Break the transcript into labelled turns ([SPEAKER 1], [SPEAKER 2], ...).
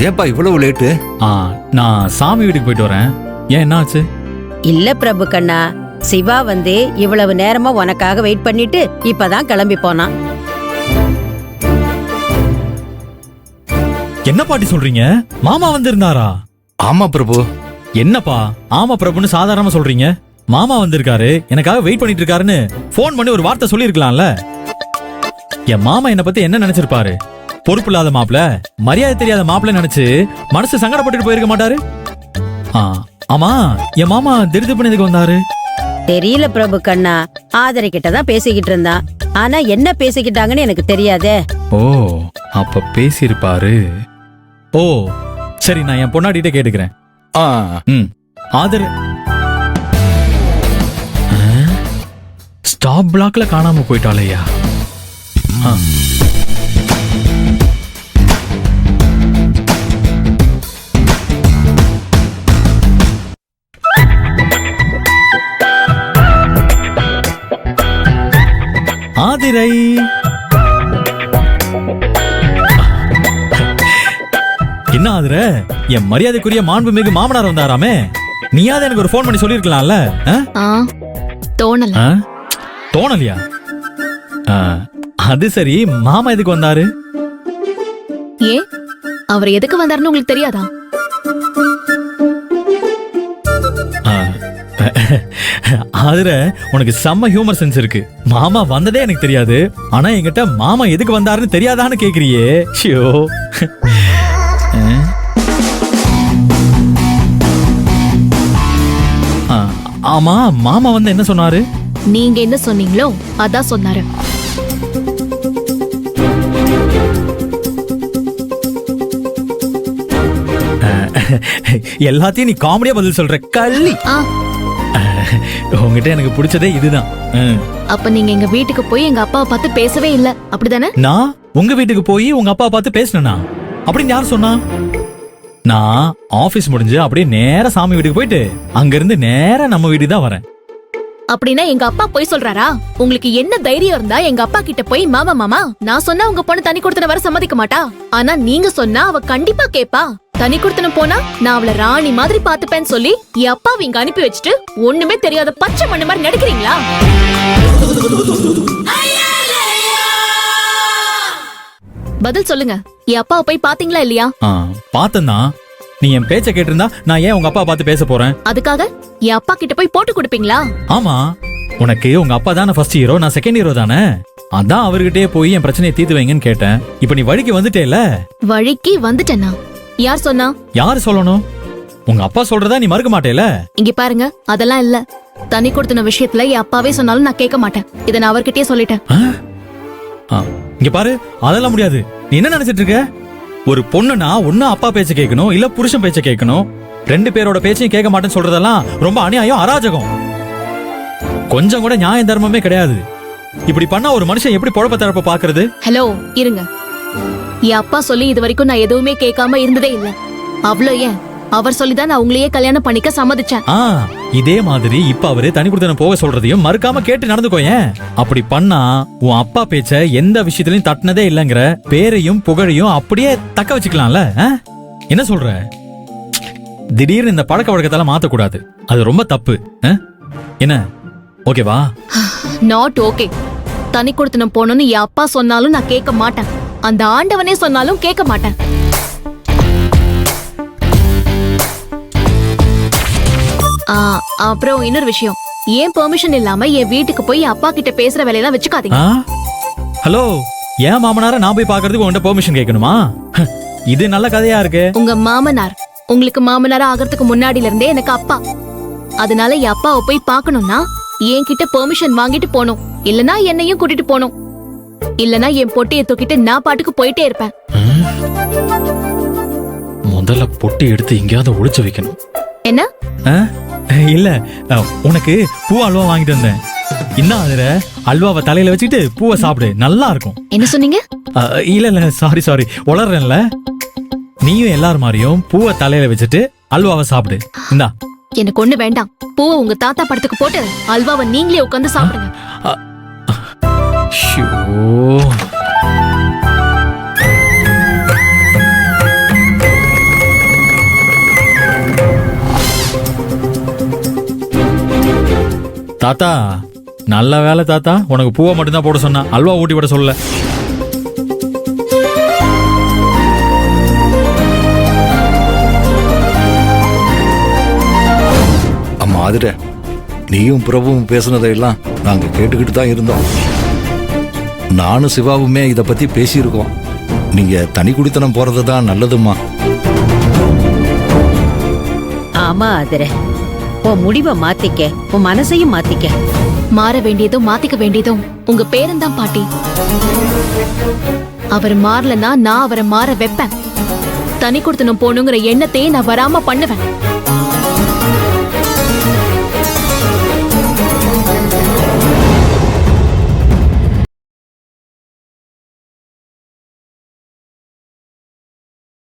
[SPEAKER 1] ஏன்பா இவ்வளவு லேட்டு?
[SPEAKER 2] நான் சாமி வீட்டுக்கு போயிட்டு வரேன். ஏன் என்ன ஆச்சு?
[SPEAKER 3] இல்ல பிரபு கண்ணா, சிவா வந்து இவ்வளவு நேரமா உனக்காக வெயிட் பண்ணிட்டு இப்பதான் கிளம்பி போனான்.
[SPEAKER 2] என்ன பாட்டி சொல்றீங்க? மாமா வந்திருந்தாரா?
[SPEAKER 1] ஆமா பிரபு.
[SPEAKER 2] என்னப்பா ஆமா பிரபுன்னு சாதாரணமா சொல்றீங்க? மாமா வந்திருக்காரு, எனக்காக வெயிட் பண்ணிட்டு இருக்காருன்னு போன் பண்ணி ஒரு வார்த்தை சொல்லிருக்கலாம்ல. என் மாமா என்ன பத்தி என்ன நினைச்சிருப்பாரு? பொறுப்பு இல்லாத மாப்பிள, மரியாதை தெரியாத மாப்பிள நினைச்சு மனசு சங்கடப்பட்டு போயிருக்க மாட்டாரு? ஆமா, என் மாமா திடுதிப்புனதுக்கு வந்தாரு.
[SPEAKER 3] தெரியல பிரபு கண்ணா, ஆதரை கிட்டதான் பேசிக்கிட்டு இருந்தான். ஆனா என்ன பேசிக்கிட்டாங்கன்னு எனக்கு தெரியாதே.
[SPEAKER 2] ஓ, அப்ப பேசிருப்பாரு. ஓ சரி, நான் என் பொன்னாடிட்ட கேட்டுக்கிறேன். ஆதர் ஸ்டாப் பிளாக்ல காணாம போயிட்டாளையா? ஆதிரை, என்ன ஆதிர, என் மரியாதைக்குரிய மாண்புமிகு மாமனார் வந்தாராமே, நீயாவது எனக்கு ஒரு போன் பண்ணி சொல்லிருக்கலாம்ல.
[SPEAKER 4] தோணல.
[SPEAKER 2] தோணலையா? அது சரி, மாமா எதுக்கு வந்தாரு?
[SPEAKER 4] ஏன் அவர் எதுக்கு வந்தாருன்னு உங்களுக்கு தெரியாதா?
[SPEAKER 2] ஆதிர, உனக்கு செம்ம ஹியூமர் சென்ஸ் இருக்கு. மாமா வந்ததே எனக்கு தெரியாது, ஆனா என்கிட்ட மாமா எதுக்கு வந்தாருன்னு தெரியாதான்னு கேக்குறியே. ஷியோ. ஆமா, மாமா வந்து என்ன சொன்னாரு?
[SPEAKER 4] நீங்க என்ன சொன்னீங்களோ அதான் சொன்னாரு.
[SPEAKER 2] எல்லாத்தையும் நீ காமெடியா பதில் சொல்ற கள்ளி. உங்ககிட்ட எனக்கு பிடிச்சதே இதுதான்.
[SPEAKER 4] அப்ப நீங்க எங்க வீட்டுக்கு போய் எங்க அப்பாவை பார்த்து பேசவே இல்ல, அப்படிதானே?
[SPEAKER 2] நான் உங்க வீட்டுக்கு போய் உங்க அப்பா பார்த்து பேசினா அப்படின்னு யார் சொன்னா? நான் ஆபீஸ் முடிஞ்சு அப்படியே நேரா சாமி வீட்டுக்கு போயிட்டு அங்க இருந்து நேரா நம்ம வீட்டுக்கு தான் வரேன்.
[SPEAKER 4] அப்படின்னா எங்க அப்பா போய் சொல்றாரா? உங்களுக்கு என்ன தைரியம் இருந்தா எங்க அப்பா கிட்ட போய் மாமா மாமா நான் சொன்னா உங்க பொண்ணு தனி கொடுத்தன வர சம்மதிக்க மாட்டா, ஆனா நீங்க சொன்னா அவ கண்டிப்பா கேப்பா. தனி கொடுத்தன போனா நான் அவளை ராணி மாதிரி பாத்துப்பேன்னு சொல்லி என் அப்பாவை இங்க அனுப்பி வச்சுட்டு ஒண்ணுமே தெரியாத பச்சை மண்ணு மாதிரி நடிக்கிறீங்களா? பதில் சொல்லுங்க. என் அப்பாவை போய் பாத்தீங்களா இல்லையா?
[SPEAKER 2] பாத்தேன்னா. நீ என் பேச்ச கேட்டிருந்தா நான் ஏன் உங்க அப்பா பார்த்து பேச போறேன்?
[SPEAKER 4] அதுக்காக என் அப்பா கிட்ட போய் போட்டு கொடுப்பீங்களா?
[SPEAKER 2] ஆமா, உனக்கு உங்க அப்பா தானே ஃபர்ஸ்ட் ஹீரோ, நான் செகண்ட் ஹீரோ தானே. அதான் அவர்கிட்டயே போய் என் பிரச்சனையை தீர்த்து வைங்கன்னு கேட்டேன். இப்ப நீ வழிக்கு வந்துட்டேல.
[SPEAKER 4] வழிக்கு வந்துட்டேனா? யார் சொன்னா?
[SPEAKER 2] யாரு சொல்லணும்? உங்க அப்பா சொல்றதா நீ மறுக்க மாட்டேல?
[SPEAKER 4] இங்க பாருங்க, அதெல்லாம் இல்ல. தனி கொடுத்தன விஷயத்துல என் அப்பாவே சொன்னாலும் நான் கேட்க மாட்டேன். இத நான் அவர்கிட்டயே சொல்லிட்டேன்.
[SPEAKER 2] இங்க பாரு, அதெல்லாம் முடியாது. நீ என்ன நினைச்சிட்டு இருக்க? ஒரு பொண்ணுனா ஒண்ணு அப்பா பேச்ச கேட்கணும், இல்ல புருஷன் பேச்ச கேட்கணும். ரெண்டு பேரோட பேச்சையும் கேட்க மாட்டேன்னு சொல்றதெல்லாம் ரொம்ப அநியாயம், அராஜகம். கொஞ்சம் கூட நியாய தர்மமே கிடையாது. இப்படி பண்ணா ஒரு மனுஷன் எப்படி பொழப்ப தரப்ப பாக்குறது?
[SPEAKER 4] ஹலோ, இருங்க. என் அப்பா சொல்லி இது வரைக்கும் நான் எதுவுமே கேட்காம இருந்ததே இல்ல. அவ்வளோ ஏன், அவர் சொல்லிதான் நான் உங்களையே கல்யாணம் பண்ணிக்க சம்மதிச்சேன்.
[SPEAKER 2] இதே மாதிரி இப்ப அவரு தனி கொடுத்தன போக சொல்றதையும் மறுக்காம கேட்டு நடந்துக்கோயேன். அப்படி பண்ணா உன் அப்பா பேச்ச எந்த விஷயத்திலையும் தட்டினதே இல்லங்கிற பேரையும் புகழையும் அப்படியே தக்க வச்சுக்கலாம்ல. என்ன சொல்ற? திடீர்னு இந்த பழக்க வழக்கத்தால மாத்தக்கூடாது, அது ரொம்ப தப்பு. என்ன, ஓகேவா?
[SPEAKER 4] Not okay. தனி கொடுத்தனம் போனோம்னு என் அப்பா சொன்னாலும் நான் கேட்க மாட்டேன். அந்த ஆண்டவனே சொன்னாலும் கேட்க மாட்டேன். அப்புறம் இன்னொரு விஷயம், ஏன் பெர்மிஷன் இல்லாம என் வீட்டுக்கு போய் அப்பா கிட்ட பேசுற வேலையெல்லாம் வச்சுக்காதீங்க.
[SPEAKER 2] ஹலோ, ஏன் மாமனார நான் போய் பாக்குறதுக்கு உன்கிட்ட பெர்மிஷன் கேட்கணுமா? இது நல்ல கதையா இருக்கு.
[SPEAKER 4] உங்க மாமனார் உங்களுக்கு மாமனாரா ஆகிறதுக்கு முன்னாடில இருந்தே எனக்கு அப்பா. அதனால என் அப்பாவை போய் பார்க்கணும்னா என்கிட்ட பெர்மிஷன் வாங்கிட்டு போகணும், இல்லனா என்னையும் கூட்டிட்டு போகணும். இல்லனா என் பொட்டியை தூக்கிட்டு நான் பாட்டுக்கு போயிட்டே இருப்பேன்.
[SPEAKER 2] முதல்ல பொட்டி எடுத்து எங்கேயாவது ஒளிச்சு வைக்கணும்.
[SPEAKER 4] என்ன?
[SPEAKER 2] இல்ல, உனக்கு பூ அல்வா வாங்கிட்டு வந்தேன். இன்னும் அதுல அல்வாவை தலையில வச்சுட்டு பூவை சாப்பிடு, நல்லா இருக்கும்.
[SPEAKER 4] என்ன சொன்னீங்க?
[SPEAKER 2] இல்ல சாரி உளறேன்ல. நீயும் எல்லாரும் மாதிரியும் பூவை தலையில வச்சுட்டு அல்வாவை சாப்பிடு. இந்தா.
[SPEAKER 4] எனக்கு ஒண்ணு வேண்டாம். பூவை உங்க தாத்தா படத்துக்கு போட்டு அல்வாவை நீங்களே உட்கார்ந்து சாப்பிடுங்க.
[SPEAKER 2] தாத்தா நல்ல வேலை தாத்தா, உனக்கு பூவை மட்டும்தான் போட சொன்னா, அல்வா ஊட்டி விட சொல்லல.
[SPEAKER 1] அம்மா ஆதிர, நீயும் பிரபுவும் பேசுனதையெல்லாம் நாங்க கேட்டுக்கிட்டு தான் இருந்தோம். நானும் சிவாவுமே இத பத்தி பேசியிருக்கோம். நீங்க தனி குடித்தனம் போறது தான் நல்லதும்மா.
[SPEAKER 3] ஆமா ஆதிர, உன் முடிவை மாத்திக்க, உன் மனசையும் மாத்திக்க.
[SPEAKER 4] மாற வேண்டியதும் மாத்திக்க வேண்டியதும் உங்க பேரன்தான் பாட்டி. அவர் மாறலன்னா நான் அவரை மாற வைப்பேன். தனி கொடுத்தனும் போகணுங்கிற எண்ணத்தையே நான் வராம பண்ணுவேன்.